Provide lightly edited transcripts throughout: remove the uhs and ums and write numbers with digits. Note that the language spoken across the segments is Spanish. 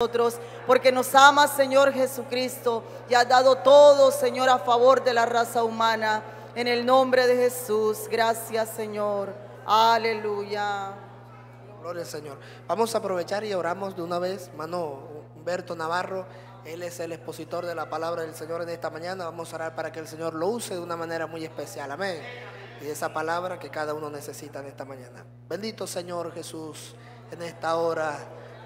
nosotros, porque nos amas, Señor Jesucristo, y has dado todo, Señor, a favor de la raza humana. En el nombre de Jesús, gracias, Señor. Aleluya. Gloria al Señor. Vamos a aprovechar y oramos de una vez. Hermano Humberto Navarro, él es el expositor de la palabra del Señor en esta mañana. Vamos a orar para que el Señor lo use de una manera muy especial. Amén. Y esa palabra que cada uno necesita en esta mañana. Bendito Señor Jesús, en esta hora,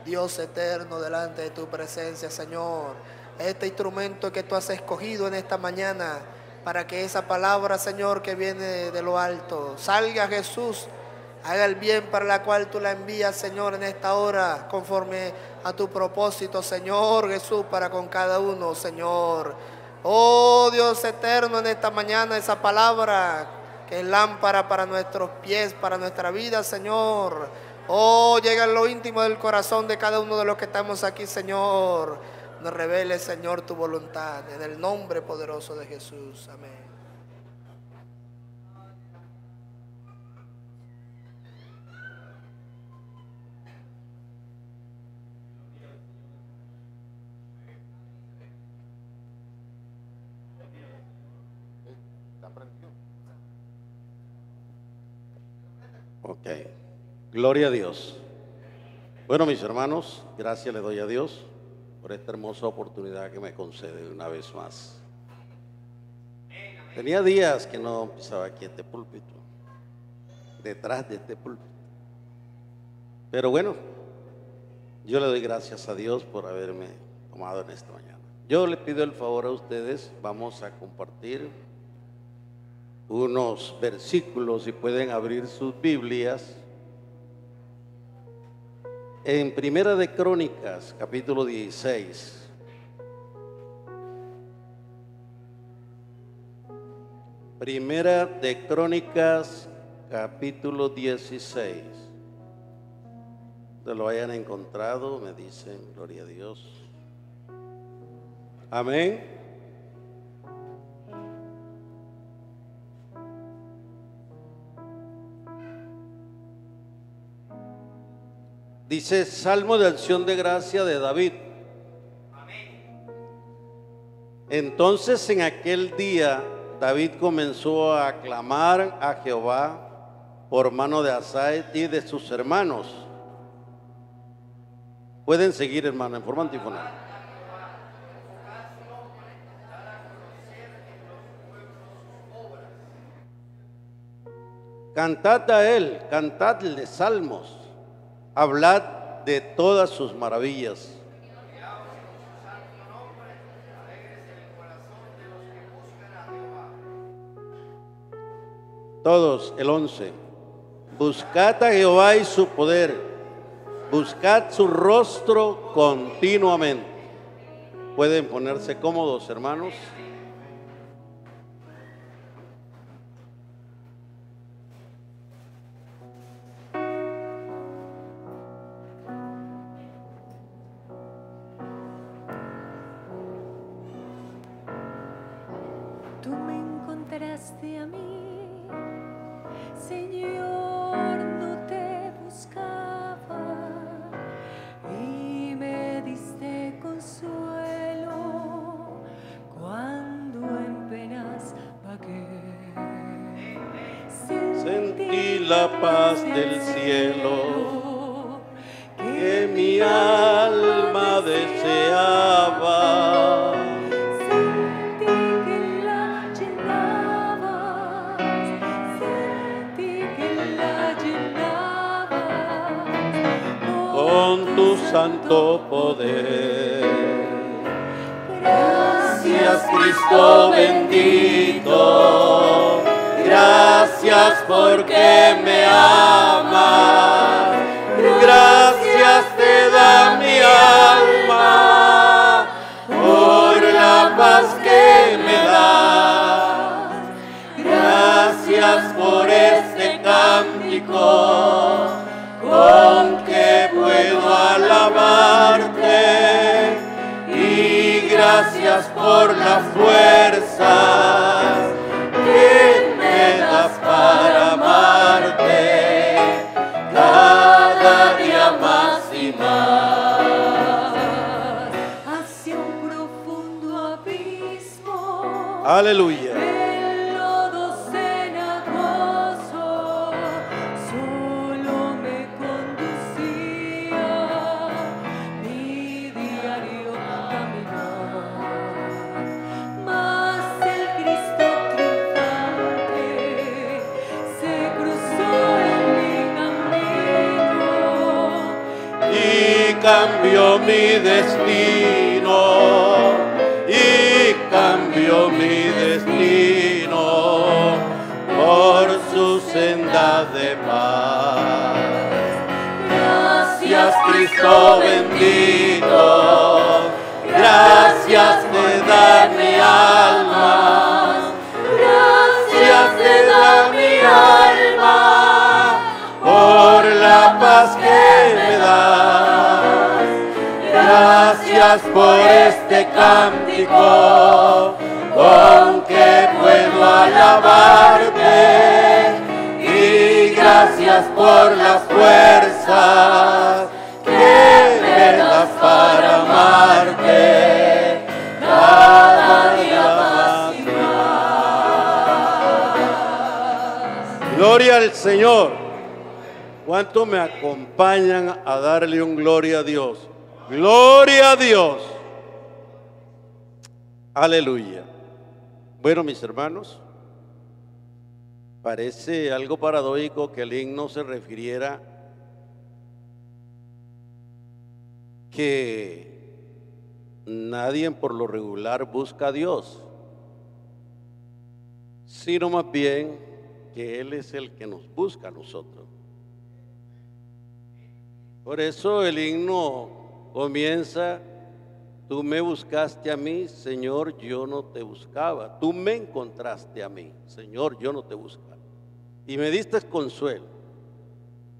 Dios eterno, delante de tu presencia, Señor. Este instrumento que tú has escogido en esta mañana, para que esa palabra, Señor, que viene de lo alto, salga, Jesús, haga el bien para la cual tú la envías, Señor, en esta hora, conforme a tu propósito, Señor Jesús, para con cada uno, Señor. Oh Dios eterno, en esta mañana esa palabra que es lámpara para nuestros pies, para nuestra vida, Señor. Oh, llega en lo íntimo del corazón de cada uno de los que estamos aquí, Señor. Nos revele, Señor, tu voluntad, en el nombre poderoso de Jesús. Amén. Ok, gloria a Dios. Bueno, mis hermanos, gracias le doy a Dios por esta hermosa oportunidad que me concede una vez más. Tenía días que no pisaba aquí este púlpito, detrás de este púlpito. Pero bueno, yo le doy gracias a Dios por haberme tomado en esta mañana. Yo le pido el favor a ustedes, vamos a compartir unos versículos, si pueden abrir sus Biblias, en Primera de Crónicas, capítulo 16. Primera de Crónicas, capítulo 16. Se lo hayan encontrado, me dicen, gloria a Dios. Amén. Dice Salmo de acción de gracia de David. Entonces en aquel día David comenzó a clamar a Jehová por mano de Asai y de sus hermanos. Pueden seguir, hermano, en forma antífona. Cantad a él, cantadle salmos. Hablad de todas sus maravillas. Todos, el 11. Buscad a Jehová y su poder. Buscad su rostro continuamente. Pueden ponerse cómodos, hermanos. A mí, Señor, no te buscaba y me diste consuelo cuando en penas vagué. Sentí la paz del cielo que mi alma deseaba. Con tu santo poder. Gracias, Cristo bendito, gracias porque me amas, gracias te da mi alma por la paz que me das. Gracias por este cántico con que puedo alabarte, y gracias por las fuerzas que me das para amarte cada día más y más. Aleluya. el lodo cenagoso solo me conducía mi diario caminar, mas el Cristo triunfante se cruzó en mi camino Y cambió mi destino, y cambió mi destino por su senda de paz. Gracias, Cristo bendito, gracias te da mi alma, gracias te da mi alma por la paz que me das. Gracias por este cántico con que puedo alabarte, y gracias por las fuerzas que me das para amarte cada día más y más. Gloria al Señor. ¿Cuánto me acompañan a darle un gloria a Dios? Gloria a Dios. Aleluya. Bueno, mis hermanos, parece algo paradójico que el himno se refiriera que nadie por lo regular busca a Dios, sino más bien que Él es el que nos busca a nosotros. Por eso el himno comienza: tú me buscaste a mí, Señor, yo no te buscaba. Tú me encontraste a mí, Señor, yo no te buscaba. Y me diste consuelo,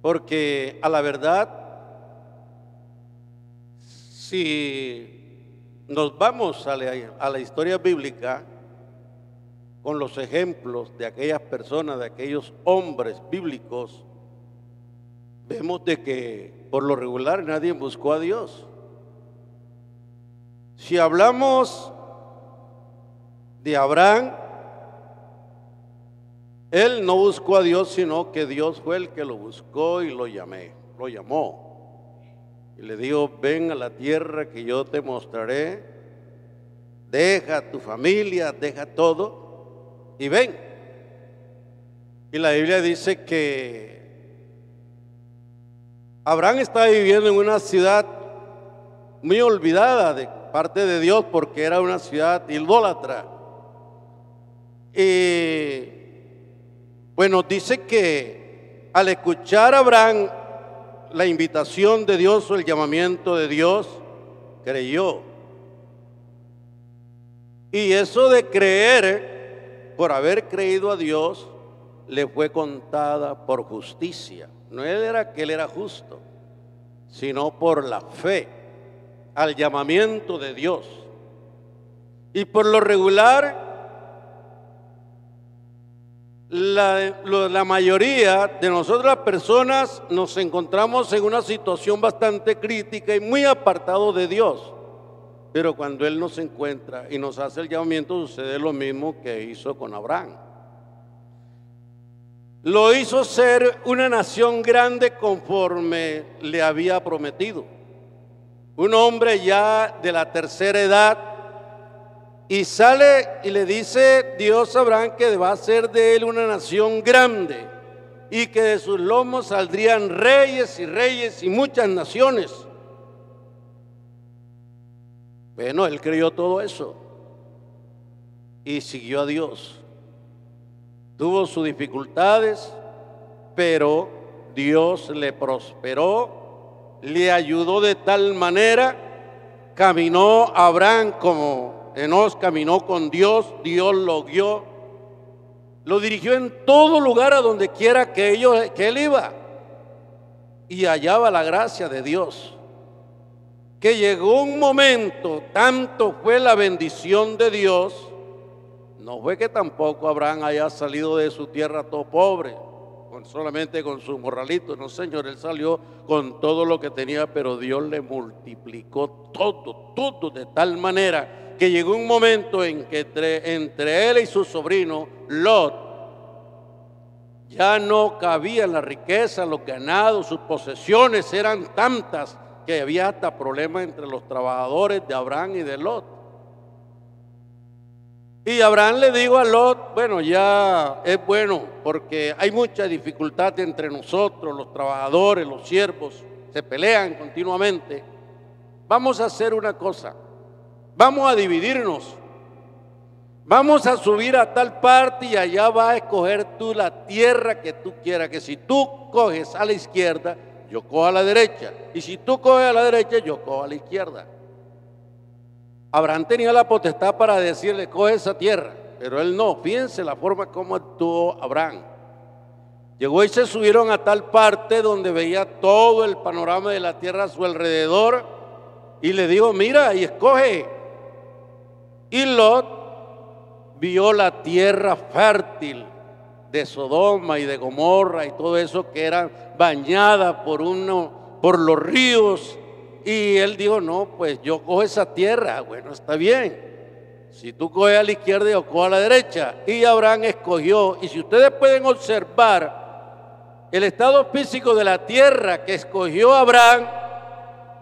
porque a la verdad, si nos vamos a la historia bíblica, con los ejemplos de aquellas personas, de aquellos hombres bíblicos, vemos de que por lo regular nadie buscó a Dios. Si hablamos de Abraham, él no buscó a Dios, sino que Dios fue el que lo buscó y lo llamó. Y le dijo: ven a la tierra que yo te mostraré, deja tu familia, deja todo y ven. Y la Biblia dice que Abraham estaba viviendo en una ciudad muy olvidada de parte de Dios, porque era una ciudad idólatra. Y bueno, dice que al escuchar a Abraham la invitación de Dios o el llamamiento de Dios, creyó. Y eso de creer, por haber creído a Dios, le fue contada por justicia. No era que él era justo, sino por la fe al llamamiento de Dios. Y por lo regular, la mayoría de nosotros las personas nos encontramos en una situación bastante crítica y muy apartado de Dios. Pero cuando Él nos encuentra y nos hace el llamamiento, sucede lo mismo que hizo con Abraham. Lo hizo ser una nación grande conforme le había prometido. Un hombre ya de la tercera edad, y sale y le dice Dios a Abraham que va a ser de él una nación grande y que de sus lomos saldrían reyes y muchas naciones. Bueno, él creyó todo eso y siguió a Dios. Tuvo sus dificultades, pero Dios le prosperó, le ayudó de tal manera. Caminó Abraham como Enós caminó con Dios, Dios lo guió, lo dirigió en todo lugar a donde quiera que él iba, y hallaba la gracia de Dios. Que llegó un momento, tanto fue la bendición de Dios, no fue que tampoco Abraham haya salido de su tierra todo pobre, solamente con sus morralitos. No, Señor, él salió con todo lo que tenía, pero Dios le multiplicó todo de tal manera que llegó un momento en que entre él y su sobrino Lot ya no cabían la riqueza, los ganados, sus posesiones eran tantas que había hasta problemas entre los trabajadores de Abraham y de Lot. Y Abraham le dijo a Lot, bueno, ya es bueno porque hay mucha dificultad entre nosotros, los trabajadores, los siervos, se pelean continuamente. Vamos a hacer una cosa, vamos a dividirnos, vamos a subir a tal parte y allá vas a escoger tú la tierra que tú quieras, que si tú coges a la izquierda, yo cojo a la derecha, y si tú coges a la derecha, yo cojo a la izquierda. Abraham tenía la potestad para decirle, coge esa tierra, pero él no. Fíjense la forma como actuó Abraham. Llegó y se subieron a tal parte donde veía todo el panorama de la tierra a su alrededor y le dijo, mira y escoge. Y Lot vio la tierra fértil de Sodoma y de Gomorra y todo eso que era bañada por los ríos. Y él dijo, no, pues yo cojo esa tierra. Bueno, está bien. Si tú coges a la izquierda, yo cojo a la derecha. Y Abraham escogió. Y si ustedes pueden observar el estado físico de la tierra que escogió Abraham,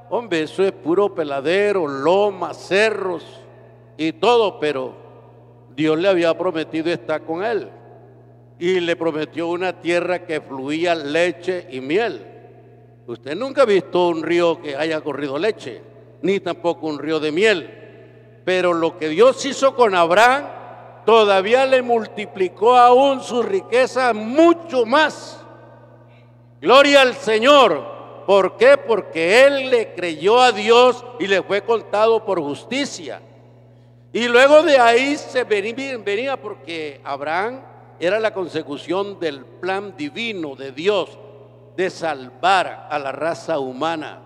hombre, eso es puro peladero, lomas, cerros y todo. Pero Dios le había prometido estar con él. Y le prometió una tierra que fluía leche y miel. Usted nunca ha visto un río que haya corrido leche, ni tampoco un río de miel. Pero lo que Dios hizo con Abraham, todavía le multiplicó aún su riqueza mucho más. Gloria al Señor. ¿Por qué? Porque él le creyó a Dios y le fue contado por justicia. Y luego de ahí se venía porque Abraham era la consecución del plan divino de Dios de salvar a la raza humana.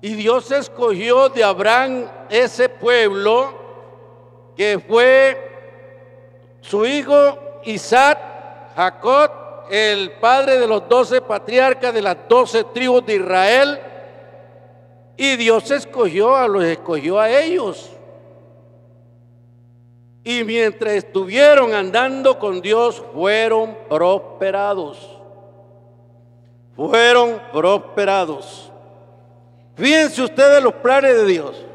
Y Dios escogió de Abraham ese pueblo que fue su hijo Isaac, Jacob, el padre de los 12 patriarcas de las 12 tribus de Israel. Y Dios escogió a ellos. Y mientras estuvieron andando con Dios, fueron prosperados. Fueron prosperados. Fíjense ustedes los planes de Dios.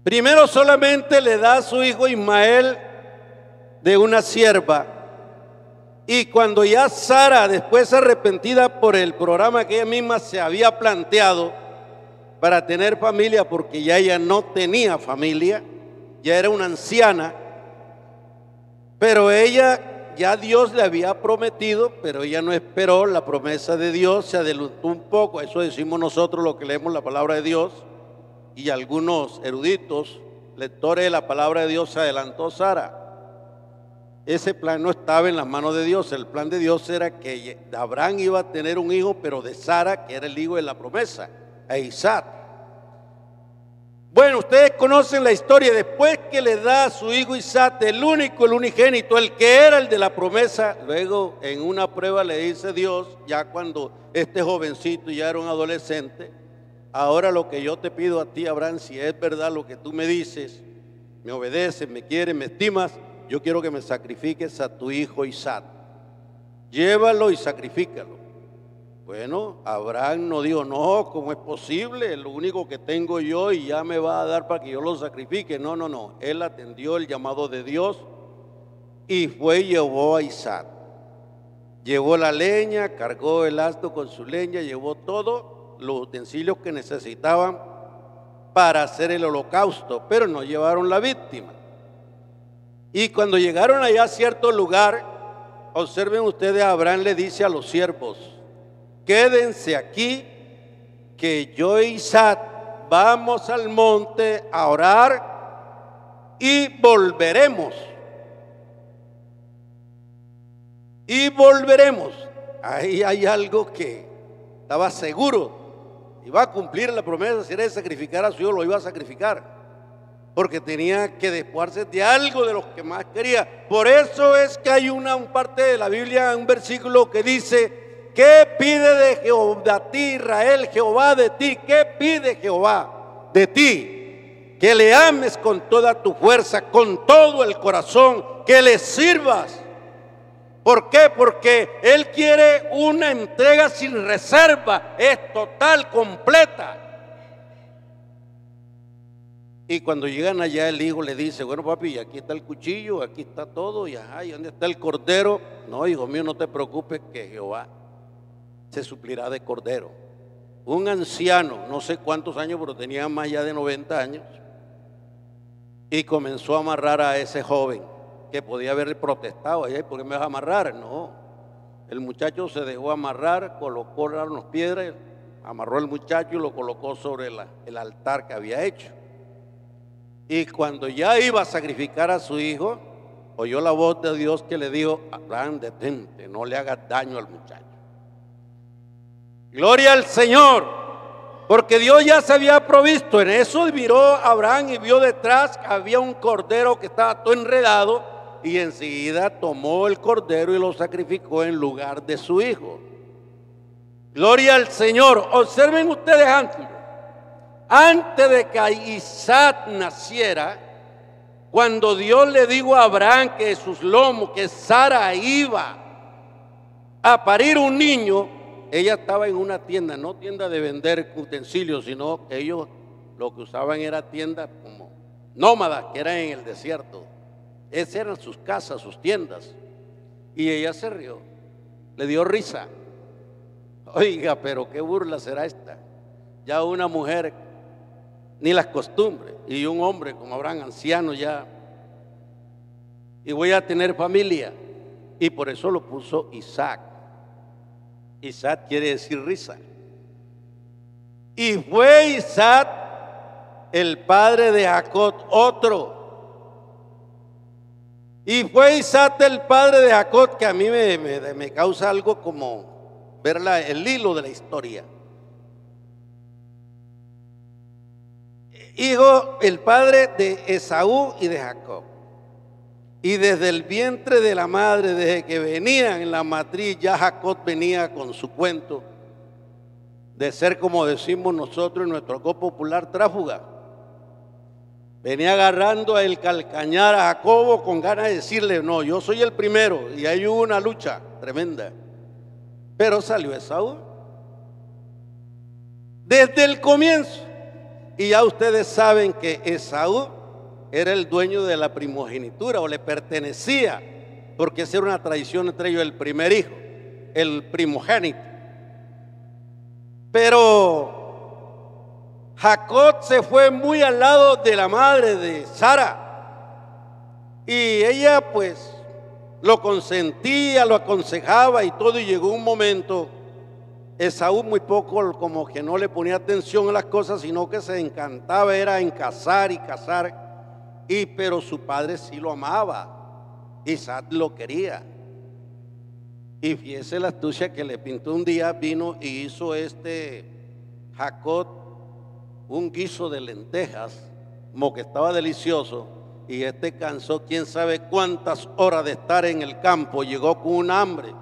Primero solamente le da a su hijo Ismael de una sierva. Y cuando ya Sara, después arrepentida por el programa que ella misma se había planteado para tener familia, porque ya ella no tenía familia, ya era una anciana, pero ella ya Dios le había prometido, pero ella no esperó la promesa de Dios, se adelantó un poco. Eso decimos nosotros los que leemos la palabra de Dios, y algunos eruditos, lectores de la palabra de Dios, se adelantó Sara. Ese plan no estaba en las manos de Dios. El plan de Dios era que Abraham iba a tener un hijo, pero de Sara, que era el hijo de la promesa, a Isaac. Bueno, ustedes conocen la historia. Después que le da a su hijo Isaac, el único, el unigénito, el que era el de la promesa, luego en una prueba le dice Dios, ya cuando este jovencito ya era un adolescente, ahora lo que yo te pido a ti, Abraham, si es verdad lo que tú me dices, me obedeces, me quieres, me estimas, yo quiero que me sacrifiques a tu hijo Isaac. Llévalo y sacrifícalo. Bueno, Abraham no dijo, no, ¿cómo es posible? Lo único que tengo yo y ya me va a dar para que yo lo sacrifique. No, no, no. Él atendió el llamado de Dios y fue y llevó a Isaac. Llevó la leña, cargó el asno con su leña, llevó todos los utensilios que necesitaban para hacer el holocausto, pero no llevaron la víctima. Y cuando llegaron allá a cierto lugar, observen ustedes, Abraham le dice a los siervos, quédense aquí, que yo e Isaac vamos al monte a orar y volveremos. Y volveremos. Ahí hay algo que estaba seguro. Iba a cumplir la promesa, si era de sacrificar a su hijo, lo iba a sacrificar. Porque tenía que despojarse de algo de los que más quería. Por eso es que hay una parte de la Biblia, un versículo que dice, ¿qué pide de Jehová, de ti, Israel, Jehová de ti? ¿Qué pide Jehová de ti? que le ames con toda tu fuerza, con todo el corazón, que le sirvas. ¿Por qué? Porque Él quiere una entrega sin reserva, es total, completa. Y cuando llegan allá, el hijo le dice: bueno, papi, aquí está el cuchillo, aquí está todo, y ajá, ¿y dónde está el cordero? No, hijo mío, no te preocupes, que Jehová se suplirá de cordero. Un anciano, no sé cuántos años, pero tenía más ya de 90 años, y comenzó a amarrar a ese joven, que podía haber protestado: ¿y por qué me vas a amarrar? No, el muchacho se dejó amarrar, colocó las piedras, amarró al muchacho y lo colocó sobre el altar que había hecho. Y cuando ya iba a sacrificar a su hijo, oyó la voz de Dios que le dijo: Abraham, detente, no le hagas daño al muchacho. Gloria al Señor, porque Dios ya se había provisto. En eso miró Abraham y vio detrás que había un cordero que estaba todo enredado, y enseguida tomó el cordero y lo sacrificó en lugar de su hijo. Gloria al Señor. Observen ustedes antes de que Isaac naciera, cuando Dios le dijo a Abraham que de sus lomos, que Sara iba a parir un niño, ella estaba en una tienda, no tienda de vender utensilios, sino que ellos lo que usaban era tiendas como nómadas, que eran en el desierto. Esas eran sus casas, sus tiendas. Y ella se rió, le dio risa. Oiga, pero qué burla será esta. Ya una mujer, ni las costumbres, y un hombre como Abraham, anciano ya, y voy a tener familia. Y por eso lo puso Isaac. Isaac quiere decir risa. Y fue Isaac el padre de Jacob, otro. Y fue Isaac el padre de Jacob, que a mí me causa algo como ver el hilo de la historia. Hijo, el padre de Esaú y de Jacob. Y desde el vientre de la madre, desde que venían en la matriz, ya Jacob venía con su cuento de ser, como decimos nosotros en nuestro argot popular, tráfuga. Venía agarrando el calcañar a Jacobo con ganas de decirle: no, yo soy el primero. Y ahí hubo una lucha tremenda. Pero salió Esaú desde el comienzo. Y ya ustedes saben que Esaú era el dueño de la primogenitura, o le pertenecía, porque esa era una tradición entre ellos, el primer hijo, el primogénito. Pero Jacob se fue muy al lado de la madre de Sara, y ella pues lo consentía, lo aconsejaba y todo, y llegó un momento, Esaú muy poco, como que no le ponía atención a las cosas, sino que se encantaba era en cazar y cazar. Pero su padre sí lo amaba, Isaac lo quería. Y fíjese la astucia que le pintó. Un día vino y hizo Jacob un guiso de lentejas, como que estaba delicioso, y cansó quién sabe cuántas horas de estar en el campo, llegó con un hambre.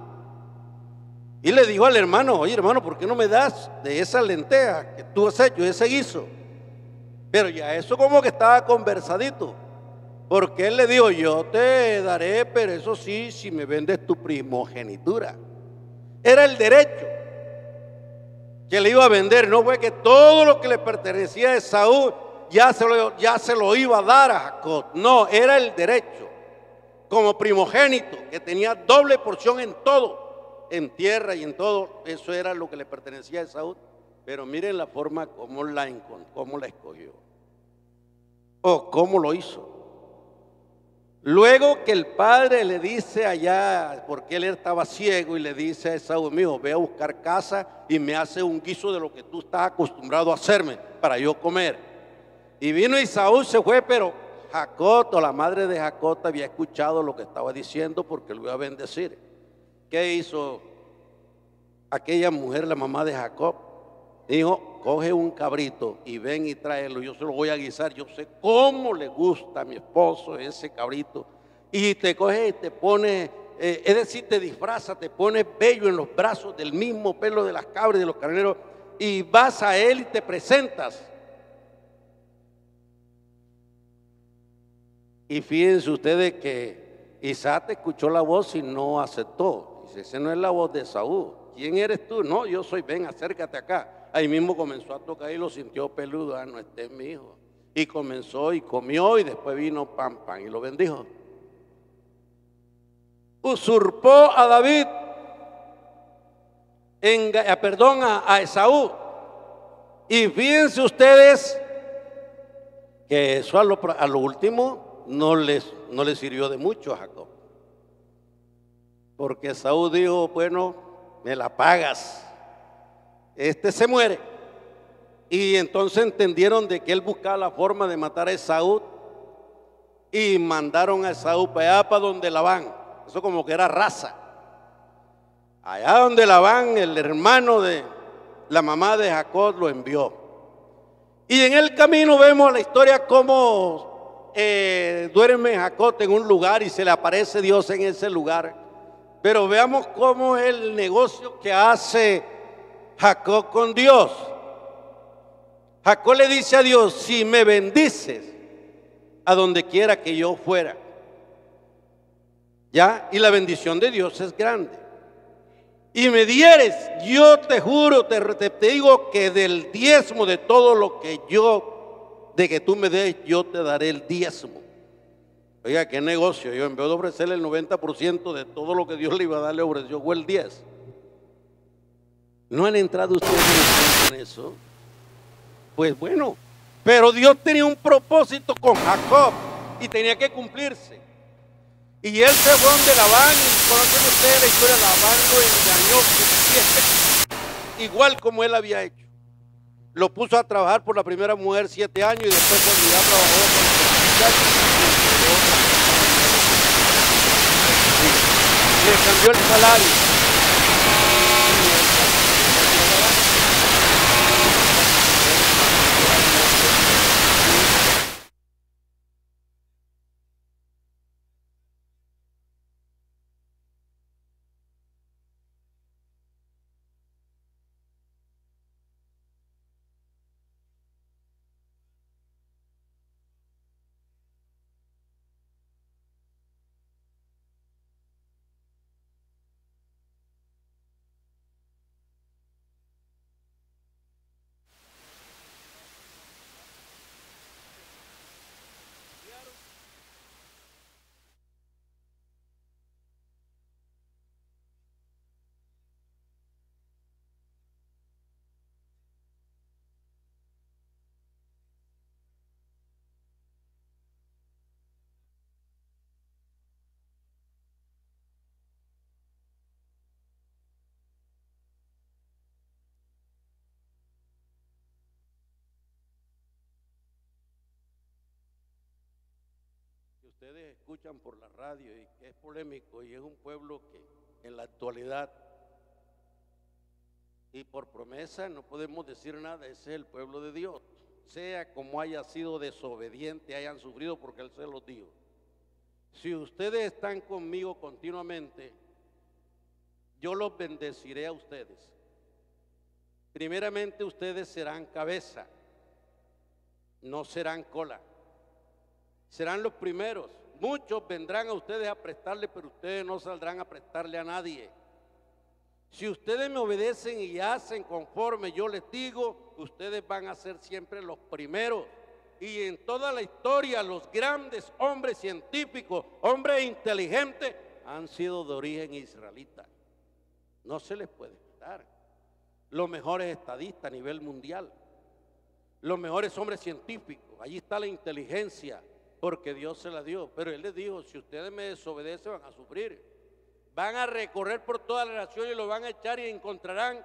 Y le dijo al hermano: oye, hermano, ¿por qué no me das de esas lentejas que tú has hecho, ese guiso? Pero ya eso como que estaba conversadito, porque él le dijo: yo te daré, pero eso sí, si me vendes tu primogenitura. Era el derecho que le iba a vender, no fue que todo lo que le pertenecía a Esaú ya se lo iba a dar a Jacob. No, era el derecho, como primogénito, que tenía doble porción en todo, en tierra y en todo. Eso era lo que le pertenecía a Esaú. Pero miren la forma como la escogió, o cómo lo hizo. Luego que el padre le dice allá, porque él estaba ciego, y le dice a Esaú: mijo, ve a buscar casa y me hace un guiso de lo que tú estás acostumbrado a hacerme para yo comer. Y vino Esaú, se fue, pero Jacob, o la madre de Jacob, había escuchado lo que estaba diciendo, porque lo iba a bendecir. ¿Qué hizo aquella mujer, la mamá de Jacob? Dijo: coge un cabrito y ven y tráelo, yo se lo voy a guisar, yo sé cómo le gusta a mi esposo ese cabrito. Y te coge y te pone, es decir, te disfraza, te pone vello en los brazos del mismo pelo de las cabras y de los carneros, y vas a él y te presentas. Y fíjense ustedes que Isaac escuchó la voz y no aceptó. Dice, esa no es la voz de Esaú. ¿Quién eres tú? No, yo soy, ven, acércate acá. Ahí mismo comenzó a tocar y lo sintió peludo. Ah, no, este es mi hijo. Y comenzó y comió y después vino pam, pam y lo bendijo. Usurpó a David, a Esaú. Y fíjense ustedes que eso a lo último no les sirvió de mucho a Jacob. Porque Esaú dijo, bueno, me la pagas. Este se muere. Y entonces entendieron de que él buscaba la forma de matar a Esaú. Y mandaron a Esaú para allá, para donde Labán. Eso como que era raza. Allá donde Labán, el hermano de la mamá de Jacob, lo envió. Y en el camino vemos la historia cómo duerme Jacob en un lugar y se le aparece Dios en ese lugar. Pero veamos cómo es el negocio que hace Jacob con Dios. Jacob le dice a Dios, si me bendices a donde quiera que yo fuera. ¿Ya? Y la bendición de Dios es grande. Y me dieres, yo te juro, te digo que del diezmo de todo lo que de que tú me des, yo te daré el diezmo. Oiga, qué negocio. Yo en vez de ofrecerle el 90% de todo lo que Dios le iba a dar, le ofreció el 10%. ¿No han entrado ustedes en eso? Pues bueno, pero Dios tenía un propósito con Jacob y tenía que cumplirse. Y él se fue donde Labán, y conocen ustedes la historia, Labán lo engañó, igual como él había hecho. Lo puso a trabajar por la primera mujer 7 años y después cuando ya trabajó con le cambió el salario. Ustedes escuchan por la radio y que es polémico y es un pueblo que en la actualidad y por promesa no podemos decir nada, ese es el pueblo de Dios, sea como haya sido desobediente, hayan sufrido porque Él se los dijo. Si ustedes están conmigo continuamente, yo los bendeciré a ustedes. Primeramente ustedes serán cabeza, no serán cola. Serán los primeros. Muchos vendrán a ustedes a prestarle, pero ustedes no saldrán a prestarle a nadie. Si ustedes me obedecen y hacen conforme yo les digo, ustedes van a ser siempre los primeros. Y en toda la historia, los grandes hombres científicos, hombres inteligentes, han sido de origen israelita. No se les puede quitar. Los mejores estadistas a nivel mundial, los mejores hombres científicos, allí está la inteligencia, porque Dios se la dio. Pero Él les dijo, si ustedes me desobedecen van a sufrir. Van a recorrer por toda la nación y lo van a echar y encontrarán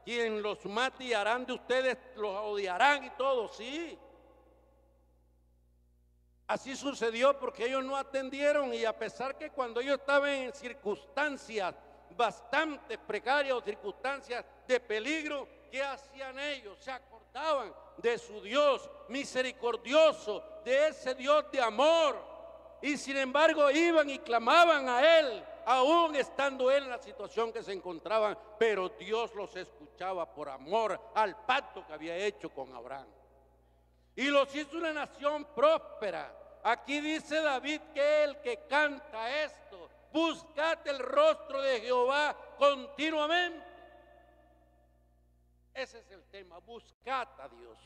quien los mate y harán de ustedes, los odiarán y todo, sí. Así sucedió porque ellos no atendieron y a pesar que cuando ellos estaban en circunstancias bastante precarias o circunstancias de peligro, ¿qué hacían ellos? Se acordaban de su Dios misericordioso, de ese Dios de amor, y sin embargo iban y clamaban a Él, aún estando Él en la situación que se encontraban, pero Dios los escuchaba por amor al pacto que había hecho con Abraham, y los hizo una nación próspera. Aquí dice David que el que canta esto, buscad el rostro de Jehová continuamente. Ese es el tema, buscad a Dios.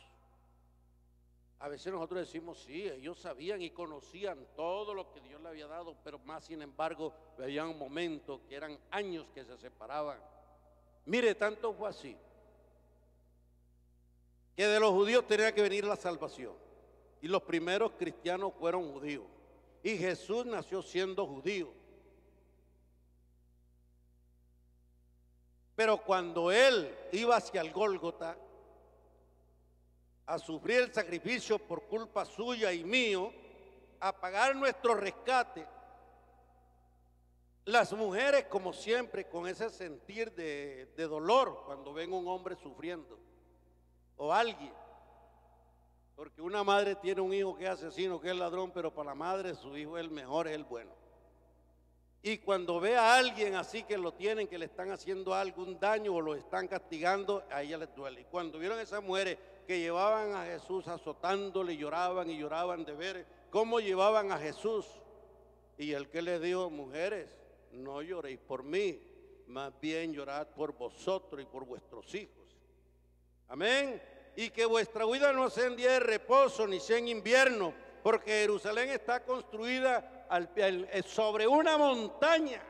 A veces nosotros decimos, sí, ellos sabían y conocían todo lo que Dios le había dado, pero más sin embargo, había un momento que eran años que se separaban. Mire, tanto fue así, que de los judíos tenía que venir la salvación. Y los primeros cristianos fueron judíos. Y Jesús nació siendo judío. Pero cuando Él iba hacia el Gólgota a sufrir el sacrificio por culpa suya y mío, a pagar nuestro rescate, las mujeres, como siempre, con ese sentir de dolor cuando ven un hombre sufriendo, o alguien, porque una madre tiene un hijo que es asesino, que es ladrón, pero para la madre su hijo es el mejor, es el bueno. Y cuando ve a alguien así que lo tienen, que le están haciendo algún daño o lo están castigando, a ella les duele. Y cuando vieron a esas mujeres que llevaban a Jesús azotándole, lloraban y lloraban de ver cómo llevaban a Jesús, y el que les dijo, mujeres, no lloréis por mí, más bien llorad por vosotros y por vuestros hijos. Amén. Y que vuestra huida no sea en día de reposo ni sea en invierno, porque Jerusalén está construida sobre una montaña.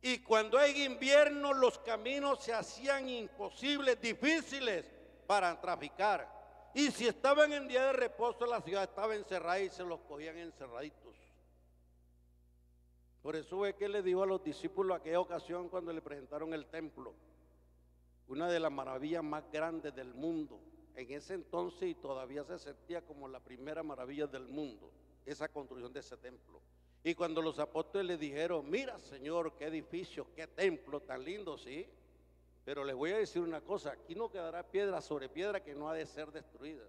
Y cuando hay invierno, los caminos se hacían imposibles, difíciles para traficar. Y si estaban en día de reposo, la ciudad estaba encerrada y se los cogían encerraditos. Por eso fue que le dijo a los discípulos aquella ocasión cuando le presentaron el templo, una de las maravillas más grandes del mundo. En ese entonces, y todavía se sentía como la primera maravilla del mundo, esa construcción de ese templo. Y cuando los apóstoles le dijeron, mira Señor, qué edificio, qué templo tan lindo, sí, pero les voy a decir una cosa, aquí no quedará piedra sobre piedra que no ha de ser destruida.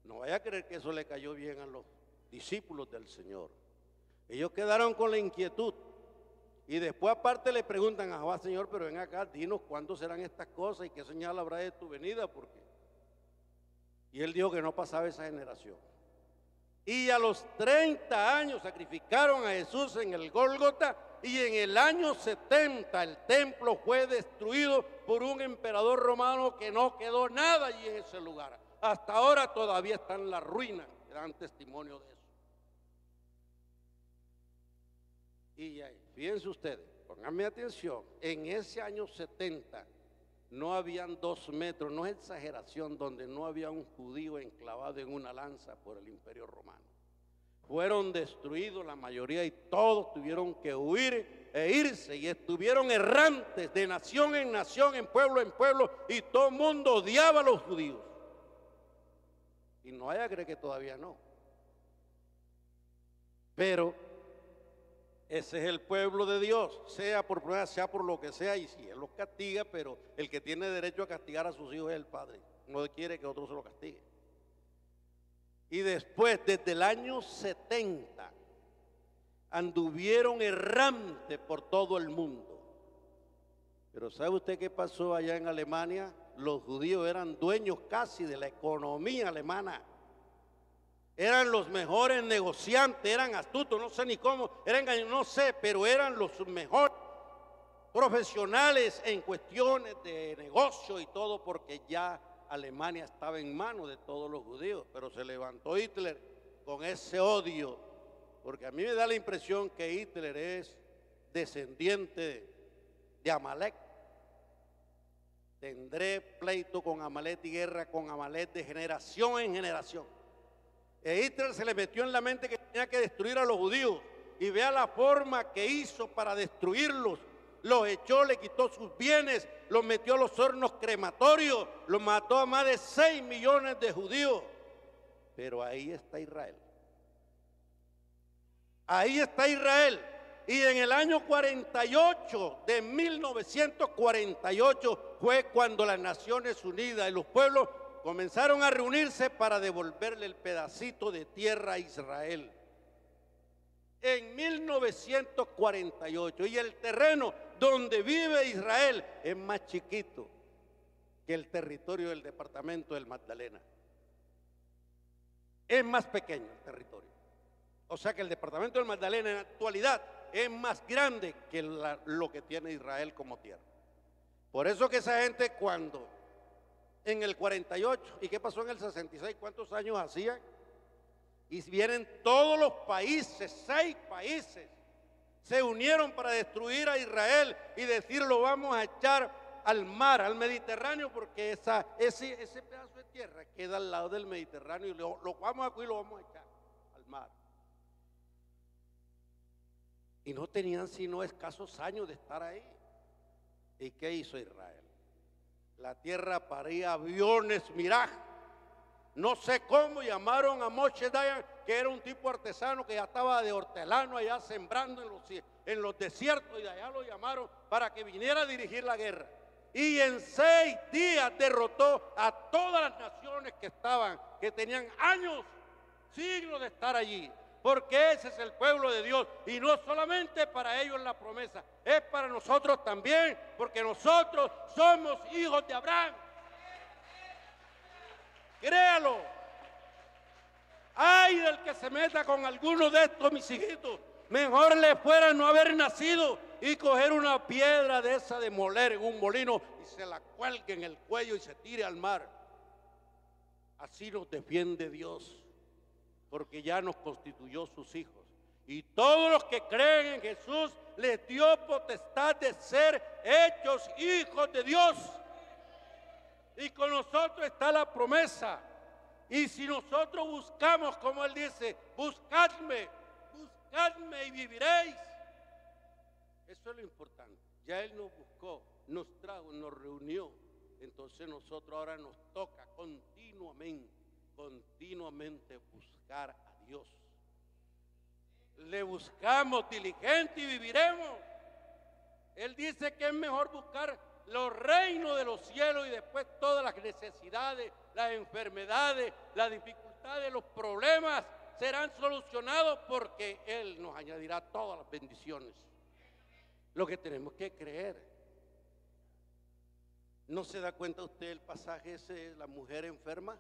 No vaya a creer que eso le cayó bien a los discípulos del Señor. Ellos quedaron con la inquietud. Y después aparte le preguntan a Jehová, Señor, pero ven acá, dinos cuándo serán estas cosas y qué señal habrá de tu venida, porque. Y él dijo que no pasaba esa generación. Y a los 30 años sacrificaron a Jesús en el Gólgota, y en el año 70 el templo fue destruido por un emperador romano que no quedó nada allí en ese lugar. Hasta ahora todavía están las ruinas que dan testimonio de eso. Y ahí, fíjense ustedes, pónganme atención, en ese año 70 no habían 2 metros, no es exageración, donde no había un judío enclavado en una lanza por el imperio romano. Fueron destruidos la mayoría y todos tuvieron que huir e irse y estuvieron errantes de nación, en pueblo, y todo el mundo odiaba a los judíos. Y no vaya a creer que todavía no. Pero ese es el pueblo de Dios, sea por prueba, sea por lo que sea, y si Él los castiga, pero el que tiene derecho a castigar a sus hijos es el Padre, no quiere que otro se lo castigue. Y después, desde el año 70, anduvieron errantes por todo el mundo. Pero ¿sabe usted qué pasó allá en Alemania? Los judíos eran dueños casi de la economía alemana. Eran los mejores negociantes, eran astutos, no sé ni cómo, eran, no sé, pero eran los mejores profesionales en cuestiones de negocio y todo, porque ya Alemania estaba en manos de todos los judíos. Pero se levantó Hitler con ese odio, porque a mí me da la impresión que Hitler es descendiente de Amalek. Tendré pleito con Amalek y guerra con Amalek de generación en generación. Hitler se le metió en la mente que tenía que destruir a los judíos, y vea la forma que hizo para destruirlos. Los echó, le quitó sus bienes, los metió a los hornos crematorios, los mató a más de 6 millones de judíos. Pero ahí está Israel. Ahí está Israel. Y en el año 48, de 1948, fue cuando las Naciones Unidas y los pueblos comenzaron a reunirse para devolverle el pedacito de tierra a Israel. En 1948, y el terreno donde vive Israel es más chiquito que el territorio del departamento del Magdalena. es más pequeño el territorio. O sea que el departamento del Magdalena en la actualidad es más grande que lo que tiene Israel como tierra. Por eso que esa gente cuando en el 48, ¿y qué pasó en el 66? ¿Cuántos años hacían? Y vienen todos los países, 6 países, se unieron para destruir a Israel y decir lo vamos a echar al mar, al Mediterráneo, porque ese pedazo de tierra queda al lado del Mediterráneo y lo vamos a coger y lo vamos a echar al mar. Y no tenían sino escasos años de estar ahí. ¿Y qué hizo Israel? La tierra paría aviones Mirage. No sé cómo llamaron a Moshe Dayan, que era un tipo artesano que ya estaba de hortelano allá sembrando en los desiertos, y de allá lo llamaron para que viniera a dirigir la guerra. Y en 6 días derrotó a todas las naciones que tenían años, siglos de estar allí. Porque ese es el pueblo de Dios, y no solamente para ellos la promesa, es para nosotros también, porque nosotros somos hijos de Abraham. Créalo. Ay del que se meta con alguno de estos mis hijitos, mejor le fuera no haber nacido y coger una piedra de esa de moler en un molino y se la cuelgue en el cuello y se tire al mar. Así nos defiende Dios, porque ya nos constituyó sus hijos. Y todos los que creen en Jesús les dio potestad de ser hechos hijos de Dios. Y con nosotros está la promesa. Y si nosotros buscamos, como Él dice, buscadme y viviréis. Eso es lo importante. Ya Él nos buscó, nos trajo, nos reunió. Entonces nosotros ahora nos toca continuamente buscar a Dios. Le buscamos diligente y viviremos. Él dice que es mejor buscar los reinos de los cielos y después todas las necesidades, las enfermedades, las dificultades, los problemas serán solucionados porque Él nos añadirá todas las bendiciones. Lo que tenemos que creer. ¿No se da cuenta usted el pasaje ese de la mujer enferma?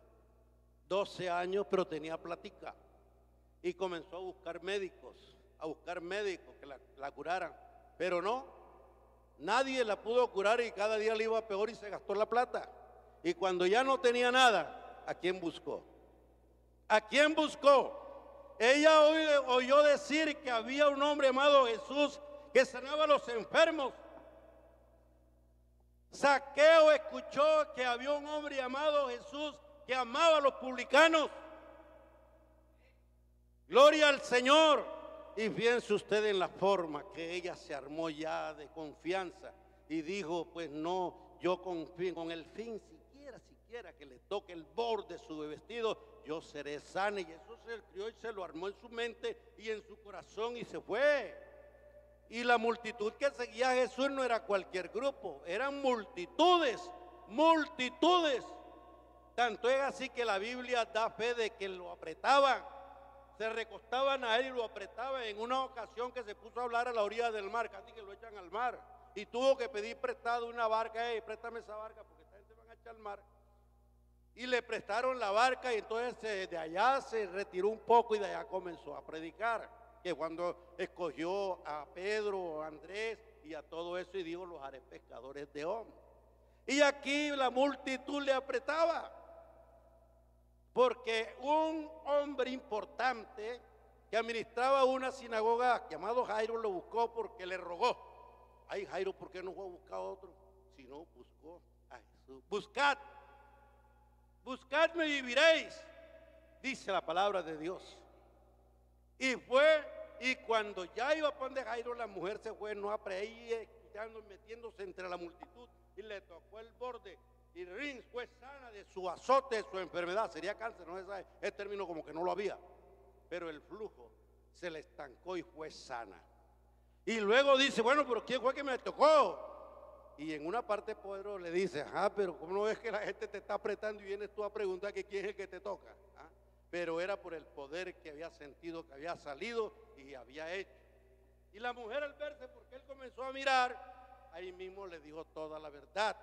12 años, pero tenía plática. Y comenzó a buscar médicos que la curaran. Pero no, nadie la pudo curar y cada día le iba peor y se gastó la plata. Y cuando ya no tenía nada, ¿a quién buscó? ¿A quién buscó? Ella oyó decir que había un hombre llamado Jesús que sanaba a los enfermos. Zaqueo escuchó que había un hombre llamado Jesús que amaba a los publicanos. Gloria al Señor. Y fíjense usted en la forma que ella se armó ya de confianza y dijo, pues no, yo confío con el fin, siquiera que le toque el borde de su vestido, yo seré sana. Y eso se crió y se lo armó en su mente y en su corazón y se fue. Y la multitud que seguía a Jesús no era cualquier grupo, eran multitudes. Tanto es así que la Biblia da fe de que lo apretaban, se recostaban a él y lo apretaban. En una ocasión que se puso a hablar a la orilla del mar, casi que lo echan al mar, y tuvo que pedir prestado una barca. Préstame esa barca porque esta gente van a echar al mar. Y le prestaron la barca y entonces de allá se retiró un poco y de allá comenzó a predicar. Que cuando escogió a Pedro, a Andrés y a todo eso y dijo, los haré pescadores de hombres. Y aquí la multitud le apretaba, porque un hombre importante que administraba una sinagoga llamado Jairo lo buscó porque le rogó. Ay, Jairo, ¿por qué no fue a buscar a otro? Si no, buscó a Jesús. Buscadme y viviréis, dice la palabra de Dios. Y fue, y cuando ya iba para donde Jairo, la mujer se fue, no aprehía, escuchando, metiéndose entre la multitud, y le tocó el borde, y rin, fue sana de su azote, de su enfermedad. Sería cáncer, no es el término, como que no lo había, pero el flujo se le estancó y fue sana. Y luego dice, bueno, pero ¿quién fue que me tocó? Y en una parte Pedro le dice, pero ¿cómo no ves que la gente te está apretando y vienes tú a preguntar que quién es el que te toca? Pero era por el poder que había sentido, que había salido y había hecho. Y la mujer, al verse, porque él comenzó a mirar, ahí mismo le dijo toda la verdad.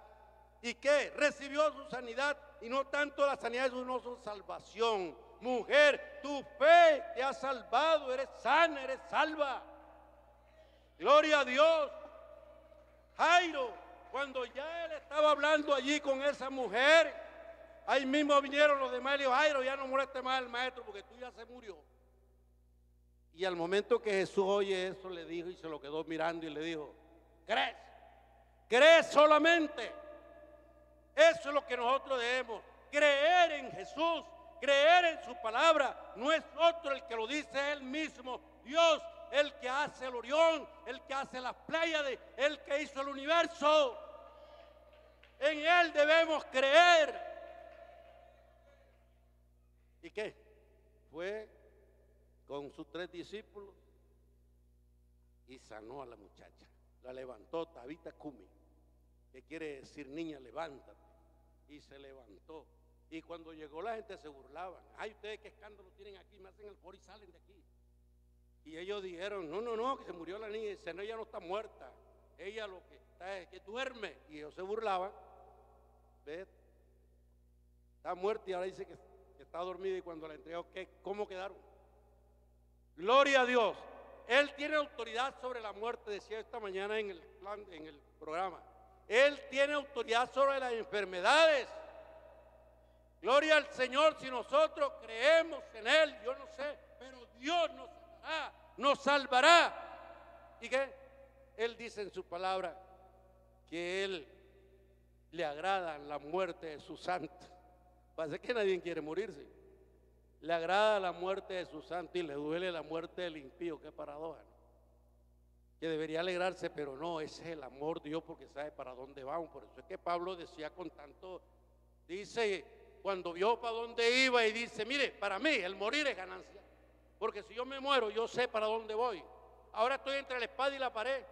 ¿Y qué? Recibió su sanidad y no tanto la sanidad de uno, su salvación. Mujer, tu fe te ha salvado, eres sana, eres salva. Gloria a Dios. Jairo, cuando ya él estaba hablando allí con esa mujer, ahí mismo vinieron los demás y le dijo: Jairo, ya no moleste más al maestro porque tú ya se murió. Y al momento que Jesús oye eso, le dijo, y se lo quedó mirando y le dijo: ¿crees? ¿Crees solamente? Eso es lo que nosotros debemos, creer en Jesús, creer en su palabra. No es otro el que lo dice, Él mismo, Dios, el que hace el Orión, el que hace las Pléyades, el que hizo el universo. En Él debemos creer. ¿Y qué? Fue con sus 3 discípulos y sanó a la muchacha. La levantó, Tabita Cumi, que quiere decir niña, levántate. Y se levantó. Y cuando llegó la gente se burlaban. Ay, ustedes qué escándalo tienen aquí, me hacen el foro y salen de aquí. Y ellos dijeron: no, que se murió la niña. Y dice: no, ella no está muerta, ella lo que está es que duerme. Y ellos se burlaban. ¿Ves? Está muerta y ahora dice que está dormida. Y cuando la entregó, ¿cómo quedaron? Gloria a Dios. Él tiene autoridad sobre la muerte, decía esta mañana en el programa. Él tiene autoridad sobre las enfermedades. Gloria al Señor. Si nosotros creemos en Él, yo no sé, pero Dios nos salvará. ¿Y qué? Él dice en su palabra que Él le agrada la muerte de sus santos. Parece que nadie quiere morirse. Le agrada la muerte de sus santos y le duele la muerte del impío. Qué paradoja, ¿no? Que debería alegrarse, pero no, ese es el amor de Dios, porque sabe para dónde vamos. Por eso es que Pablo decía con tanto, dice, cuando vio para dónde iba, y dice: mire, para mí el morir es ganancia, porque si yo me muero, yo sé para dónde voy. Ahora estoy entre la espada y la pared,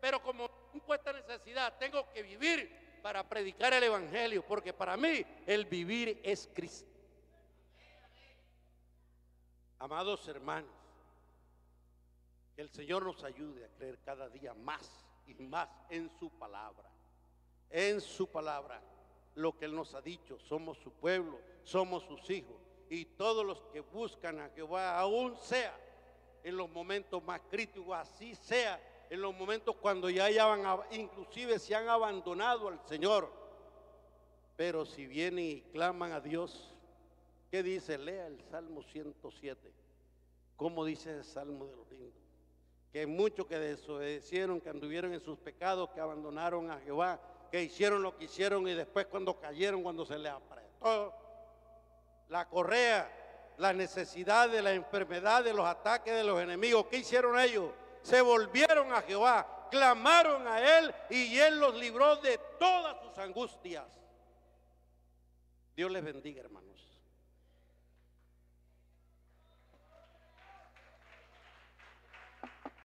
pero como impuesta necesidad, tengo que vivir para predicar el evangelio, porque para mí el vivir es Cristo. Amados hermanos, que el Señor nos ayude a creer cada día más y más en su palabra. En su palabra, lo que Él nos ha dicho: somos su pueblo, somos sus hijos. Y todos los que buscan a Jehová, aún sea en los momentos más críticos, así sea en los momentos cuando ya inclusive se han abandonado al Señor. Pero si vienen y claman a Dios, ¿qué dice? Lea el Salmo 107. ¿Cómo dice el Salmo de los lindos? Que muchos que desobedecieron, que anduvieron en sus pecados, que abandonaron a Jehová, que hicieron lo que hicieron, y después cuando cayeron, cuando se les apretó la correa, la necesidad de la enfermedad, de los ataques de los enemigos, ¿qué hicieron ellos? Se volvieron a Jehová, clamaron a Él y Él los libró de todas sus angustias. Dios les bendiga, hermanos.